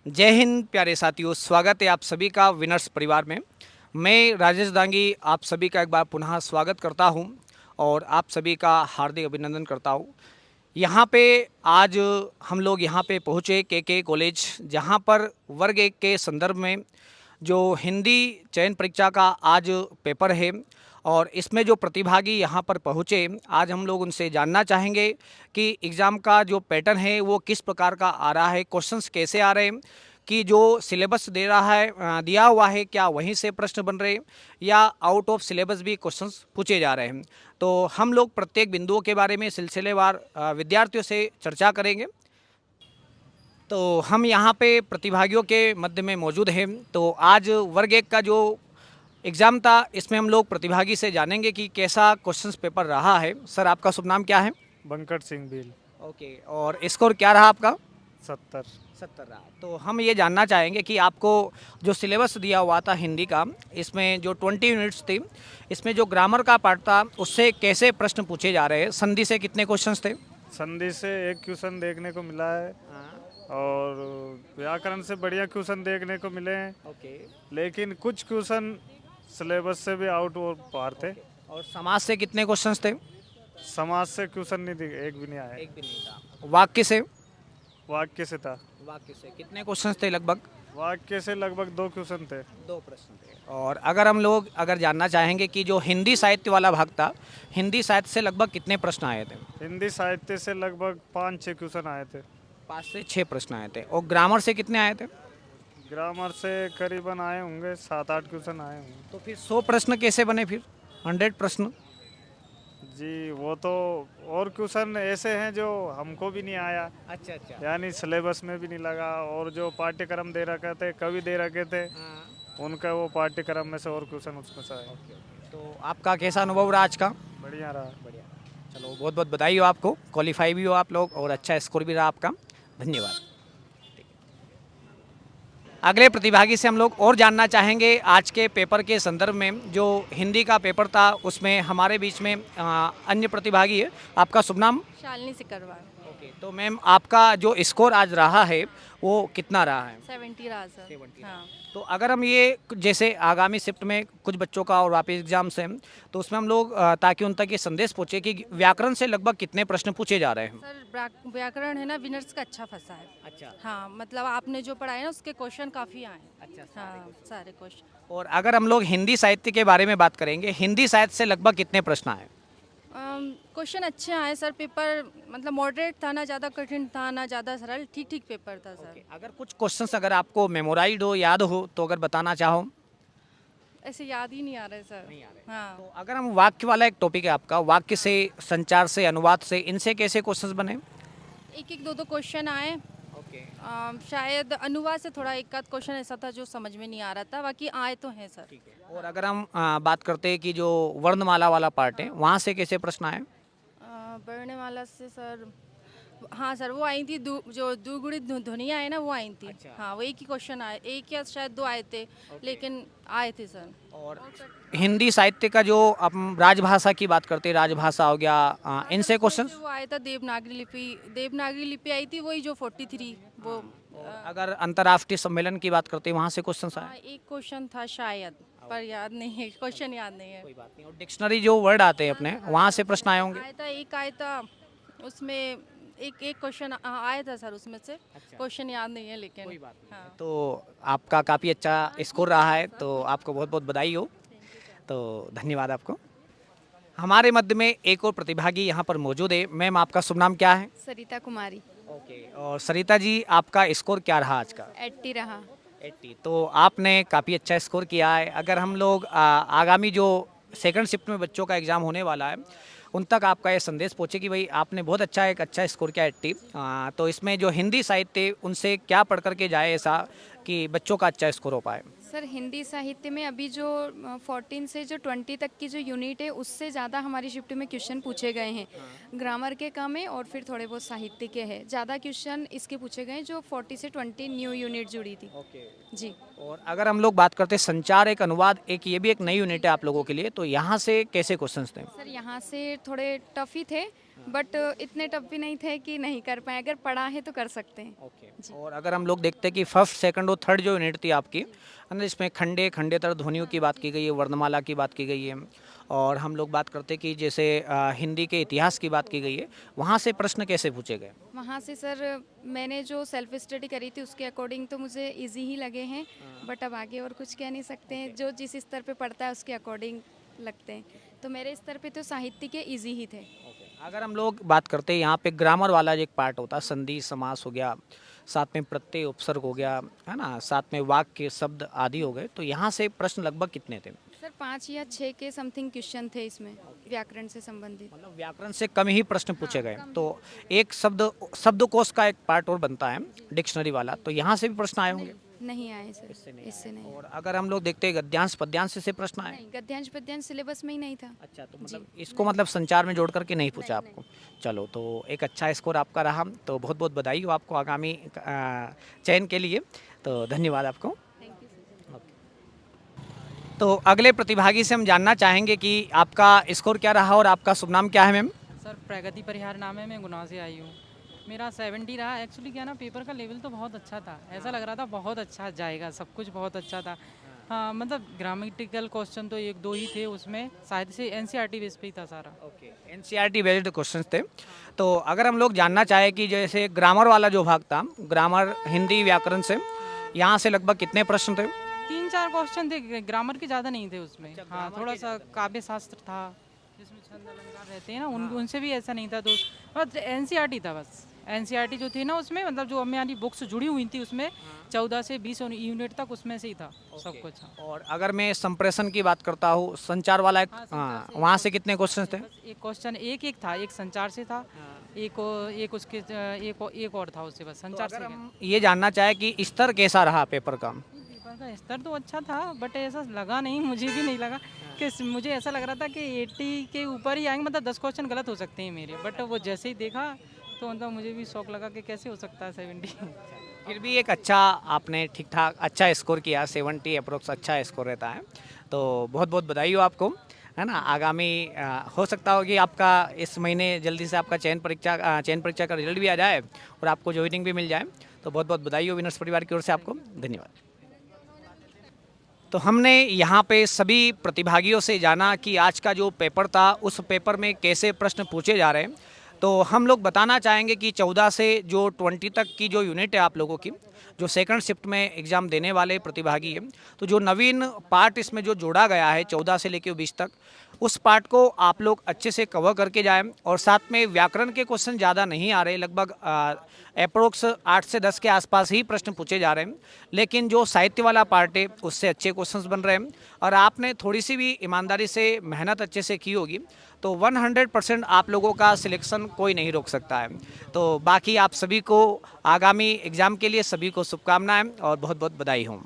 जय हिंद प्यारे साथियों, स्वागत है आप सभी का विनर्स परिवार में। मैं राजेश दांगी आप सभी का एक बार पुनः स्वागत करता हूं और आप सभी का हार्दिक अभिनंदन करता हूं। यहाँ पे आज हम लोग यहाँ पे पहुँचे के कॉलेज, जहाँ पर वर्ग एक के संदर्भ में जो हिंदी चयन परीक्षा का आज पेपर है और इसमें जो प्रतिभागी यहाँ पर पहुँचे, आज हम लोग उनसे जानना चाहेंगे कि एग्ज़ाम का जो पैटर्न है वो किस प्रकार का आ रहा है, क्वेश्चंस कैसे आ रहे हैं, कि जो सिलेबस दे रहा है दिया हुआ है क्या वहीं से प्रश्न बन रहे हैं या आउट ऑफ सिलेबस भी क्वेश्चंस पूछे जा रहे हैं। तो हम लोग प्रत्येक बिंदुओं के बारे में सिलसिलेवार विद्यार्थियों से चर्चा करेंगे। तो हम यहाँ पे प्रतिभागियों के मध्य में मौजूद हैं। तो आज वर्ग एक का जो एग्ज़ाम था, इसमें हम लोग प्रतिभागी से जानेंगे कि कैसा क्वेश्चंस पेपर रहा है। सर, आपका शुभ नाम क्या है? बंकट सिंह भील। ओके, और स्कोर क्या रहा आपका? 70। 70 रहा। तो हम ये जानना चाहेंगे कि आपको जो सिलेबस दिया हुआ था हिंदी का, इसमें जो 20 यूनिट्स थी, इसमें जो ग्रामर का पार्ट था उससे कैसे प्रश्न पूछे जा रहे हैं? संधि से कितने क्वेश्चंस थे? संधि से एक क्वेश्चन देखने को मिला है और व्याकरण से बढ़िया क्वेश्चन देखने को मिले हैं, ओके। लेकिन कुछ क्वेश्चन सिलेबस से भी आउट और पार थे। और समाज से कितने क्वेश्चंस थे? समाज से क्वेश्चन नहीं दिखे, एक भी नहीं आया। एक भी नहीं था। वाक्य से? वाक्य से था। वाक्य से कितने क्वेश्चंस थे लगभग? वाक्य से लगभग 2 क्वेश्चन थे। 2 प्रश्न थे। और अगर हम लोग जानना चाहेंगे कि जो हिंदी साहित्य वाला भाग था, हिंदी साहित्य से लगभग कितने प्रश्न आए थे? हिंदी साहित्य से लगभग 5-6 क्वेश्चन आए थे। 5 से 6 प्रश्न आए थे। और ग्रामर से कितने आए थे? ग्रामर से करीबन आए होंगे 7-8 क्वेश्चन आए होंगे। तो फिर 100 प्रश्न कैसे बने फिर? 100 प्रश्न? जी, वो तो और क्वेश्चन ऐसे हैं जो हमको भी नहीं आया, अच्छा अच्छा। यानी सिलेबस में भी नहीं लगा, और जो पाठ्यक्रम दे रखे थे, कवि दे रखे थे, उनका वो पाठ्यक्रम में से और क्वेश्चन उसमें से आए। तो आपका कैसा अनुभव रहा आज का? बढ़िया रहा। बढ़िया। चलो, बहुत बहुत बधाई हो आपको, क्वालिफाई भी हो आप लोग और अच्छा स्कोर भी रहा आपका। धन्यवाद। अगले प्रतिभागी से हम लोग और जानना चाहेंगे आज के पेपर के संदर्भ में। जो हिंदी का पेपर था उसमें हमारे बीच में अन्य प्रतिभागी है। आपका शुभ नाम? शालिनी सिकरवार। ओके, तो मैम आपका जो स्कोर आज रहा है वो कितना रहा है? 70 रहा सर। 70 हाँ। तो अगर हम ये जैसे आगामी शिफ्ट में कुछ बच्चों का और वापस एग्जाम्स हैं, तो उसमें हम लोग ताकि उन तक ये संदेश पहुँचे कि व्याकरण से लगभग कितने प्रश्न पूछे जा रहे हैं? सर व्याकरण है ना, विनर्स का अच्छा फंसा है। अच्छा। हाँ, मतलब आपने जो पढ़ा है ना उसके क्वेश्चन काफ़ी आए हैं। अच्छा, हाँ, सारे क्वेश्चन। और अगर हम लोग हिंदी साहित्य के बारे में बात करेंगे, हिंदी साहित्य से लगभग कितने प्रश्न आए? क्वेश्चन अच्छे आए सर। पेपर मतलब मॉडरेट था, ना ज़्यादा कठिन था ना ज़्यादा सरल, ठीक ठीक पेपर था सर। अगर कुछ क्वेश्चंस अगर आपको मेमोराइज्ड हो, याद हो, तो अगर बताना चाहो। ऐसे याद ही नहीं आ रहे सर। नहीं आ रहे। हाँ। तो अगर हम वाक्य वाला एक टॉपिक है आपका, वाक्य से, संचार से, अनुवाद से, इनसे कैसे क्वेश्चंस बने? एक एक दो दो क्वेश्चन आए। ओके। शायद अनुवाद से थोड़ा एक आध क्वेश्चन ऐसा था जो समझ में नहीं आ रहा था, बाकी आए तो हैं सर। ठीक है। और अगर हम बात करते हैं कि जो वर्णमाला वाला पार्ट है, वहाँ से कैसे प्रश्न आए? वर्णमाला से सर, हाँ सर, वो आई थी जो दुगुणी ध्वनियाँ है ना, वो आई थी। अच्छा। हाँ, वो एक ही क्वेश्चन आए, एक या शायद दो आए थे, लेकिन आए थे सर। और हिंदी साहित्य का जो हम राजभाषा की बात करते हैं, राजभाषा हो गया, इनसे क्वेश्चंस? वो आया था देवनागरी लिपि आई थी, वही जो 43 वो। अगर अंतर्राष्ट्रीय सम्मेलन की बात करते हैं, वहाँ से क्वेश्चंस आए? एक क्वेश्चन था शायद, पर याद नहीं है, क्वेश्चन याद नहीं है। कोई बात नहीं। और डिक्शनरी जो वर्ड आते हैं अपने, वहाँ से प्रश्न आए होंगे? आया था उसमें एक एक क्वेश्चन आया था सर, उसमें से क्वेश्चन याद नहीं है, लेकिन कोई बात नहीं। हाँ। तो आपका काफ़ी अच्छा स्कोर रहा है, तो आपको बहुत बहुत बधाई हो। तो धन्यवाद आपको। हमारे मध्य में एक और प्रतिभागी यहाँ पर मौजूद है। मैम, आपका शुभ नाम क्या है? सरिता कुमारी। ओके। और सरिता जी, आपका स्कोर क्या रहा आज का? 80 रहा। 80। तो आपने काफ़ी अच्छा स्कोर किया है। अगर हम लोग आगामी जो सेकंड शिफ्ट में बच्चों का एग्ज़ाम होने वाला है, उन तक आपका ये संदेश पहुँचे कि भाई आपने बहुत एक अच्छा स्कोर किया 80। तो इसमें जो हिंदी साहित्य, उनसे क्या पढ़ करके जाए ऐसा कि बच्चों का अच्छा स्कोर हो पाए? सर, हिंदी साहित्य में अभी जो 14 से जो 20 तक की जो यूनिट है, उससे ज़्यादा हमारी शिफ्ट में क्वेश्चन पूछे गए हैं। ग्रामर के कम है और फिर थोड़े बहुत साहित्य के हैं। ज़्यादा क्वेश्चन इसके पूछे गए हैं जो 40 से 20 न्यू यूनिट जुड़ी थी। ओके। जी। और अगर हम लोग बात करते हैं संचार, एक अनुवाद, एक ये भी एक नई यूनिट है आप लोगों के लिए, तो यहाँ से कैसे क्वेश्चंस थे? सर, यहाँ से थोड़े टफ ही थे, बट इतने टफ भी नहीं थे कि नहीं कर पाए, अगर पढ़ा है तो कर सकते हैं। ओके। और अगर हम लोग देखते हैं कि फर्स्ट सेकंड और थर्ड जो यूनिट थी आपकी है ना, इसमें खंडे खंडेतर ध्वनियों की बात की गई है, वर्णमाला की बात की गई है, और हम लोग बात करते हैं कि जैसे हिंदी के इतिहास की बात की गई है, वहाँ से प्रश्न कैसे पूछे गए? वहाँ से सर मैंने जो सेल्फ स्टडी करी थी उसके अकॉर्डिंग तो मुझे इजी ही लगे हैं, बट अब आगे और कुछ कह नहीं सकते हैं, जो जिस स्तर पे पढ़ता है उसके अकॉर्डिंग लगते हैं। तो मेरे स्तर पे तो साहित्य के इजी ही थे। अगर हम लोग बात करते हैं यहाँ पे ग्रामर वाला जो एक पार्ट होता है, संधि समास हो गया, साथ में प्रत्यय उपसर्ग हो गया, है ना, साथ में वाक्य शब्द आदि हो गए, तो यहाँ से प्रश्न लगभग कितने थे? सर 5 या 6 के समथिंग क्वेश्चन थे इसमें व्याकरण से संबंधित। मतलब व्याकरण से कम ही प्रश्न पूछे गए। तो एक शब्दकोश का एक पार्ट और बनता है डिक्शनरी वाला, तो यहाँ से भी प्रश्न आए होंगे? नहीं आए सर, इससे नहीं। और अगर हम लोग देखते हैं गद्यांश पद्यांश से प्रश्न आए? नहीं, गद्यांश पद्यांश सिलेबस में ही नहीं था। अच्छा, तो मतलब इसको मतलब संचार में जोड़ करके नहीं पूछा आपको। चलो, तो एक अच्छा स्कोर आपका रहा, तो बहुत बहुत बधाई हो आपको आगामी चयन के लिए, तो धन्यवाद आपको। तो अगले प्रतिभागी से हम जानना चाहेंगे कि आपका स्कोर क्या रहा और आपका शुभ नाम क्या है मैम? सर प्रगति परिहार नाम है, मैं गुना से आई हूँ। मेरा 70 रहा। एक्चुअली क्या ना, पेपर का लेवल तो बहुत अच्छा था, ऐसा लग रहा था बहुत अच्छा जाएगा, सब कुछ बहुत अच्छा था। हाँ, मतलब ग्रामेटिकल क्वेश्चन तो 1-2 ही थे उसमें, शायद से एनसीईआरटी बेस पे ही था सारा। ओके, एनसीईआरटी बेस्ड क्वेश्चंस थे। तो अगर हम लोग जानना चाहें कि जैसे ग्रामर वाला जो भाग था, ग्रामर हिंदी व्याकरण से, यहाँ से लगभग कितने प्रश्न थे? 3-4 क्वेश्चन थे, ग्रामर के ज़्यादा नहीं थे उसमें। हाँ, थोड़ा सा काव्य शास्त्र था जिसमें छंद अलंकार रहते हैं ना, उनसे भी ऐसा नहीं था। तो बस एनसीईआरटी था, बस एनसीईआरटी जो थी ना उसमें, मतलब जो हमारी बुक्स जुड़ी हुई थी उसमें 14 से 20 यूनिट तक उसमें से ही था सब कुछ। हाँ। और अगर मैं संप्रेषण की बात करता हूँ, संचार वाला एक, हाँ, वहाँ से कितने क्वेश्चन थे? बस एक क्वेश्चन एक था, एक संचार से था, एक उसके एक और था उससे, बस संचार से। हम ये जानना चाहे कि स्तर कैसा रहा पेपर का? पेपर का स्तर तो अच्छा था, बट ऐसा लगा नहीं, मुझे भी नहीं लगा कि, मुझे ऐसा लग रहा था कि 80 के ऊपर ही आएंगे, मतलब 10 क्वेश्चन गलत हो सकते हैं मेरे, बट वो जैसे ही देखा तो मतलब मुझे भी शौक लगा कि कैसे हो सकता है 70। फिर भी एक अच्छा, आपने ठीक ठाक अच्छा स्कोर किया, 70 अप्रोक्स अच्छा स्कोर रहता है, तो बहुत बहुत बधाई हो आपको, है ना। आगामी हो सकता हो कि आपका इस महीने जल्दी से आपका चयन परीक्षा का रिजल्ट भी आ जाए और आपको ज्वाइनिंग भी मिल जाए, तो बहुत बहुत बधाई हो विनर्स परिवार की ओर से आपको, धन्यवाद। तो हमने यहाँ पे सभी प्रतिभागियों से जाना कि आज का जो पेपर था उस पेपर में कैसे प्रश्न पूछे जा रहे हैं। तो हम लोग बताना चाहेंगे कि 14 से जो 20 तक की जो यूनिट है आप लोगों की, जो सेकंड शिफ्ट में एग्ज़ाम देने वाले प्रतिभागी हैं, तो जो नवीन पार्ट इसमें जो जोड़ा गया है 14 से लेकर 20 तक, उस पार्ट को आप लोग अच्छे से कवर करके जाएं। और साथ में व्याकरण के क्वेश्चन ज़्यादा नहीं आ रहे, लगभग अप्रोक्स 8 से 10 के आसपास ही प्रश्न पूछे जा रहे हैं, लेकिन जो साहित्य वाला पार्ट है उससे अच्छे क्वेश्चंस बन रहे हैं। और आपने थोड़ी सी भी ईमानदारी से मेहनत अच्छे से की होगी तो 100% आप लोगों का सिलेक्शन कोई नहीं रोक सकता है। तो बाकी आप सभी को आगामी एग्ज़ाम के लिए सभी को शुभकामनाएं और बहुत बहुत बधाई हो।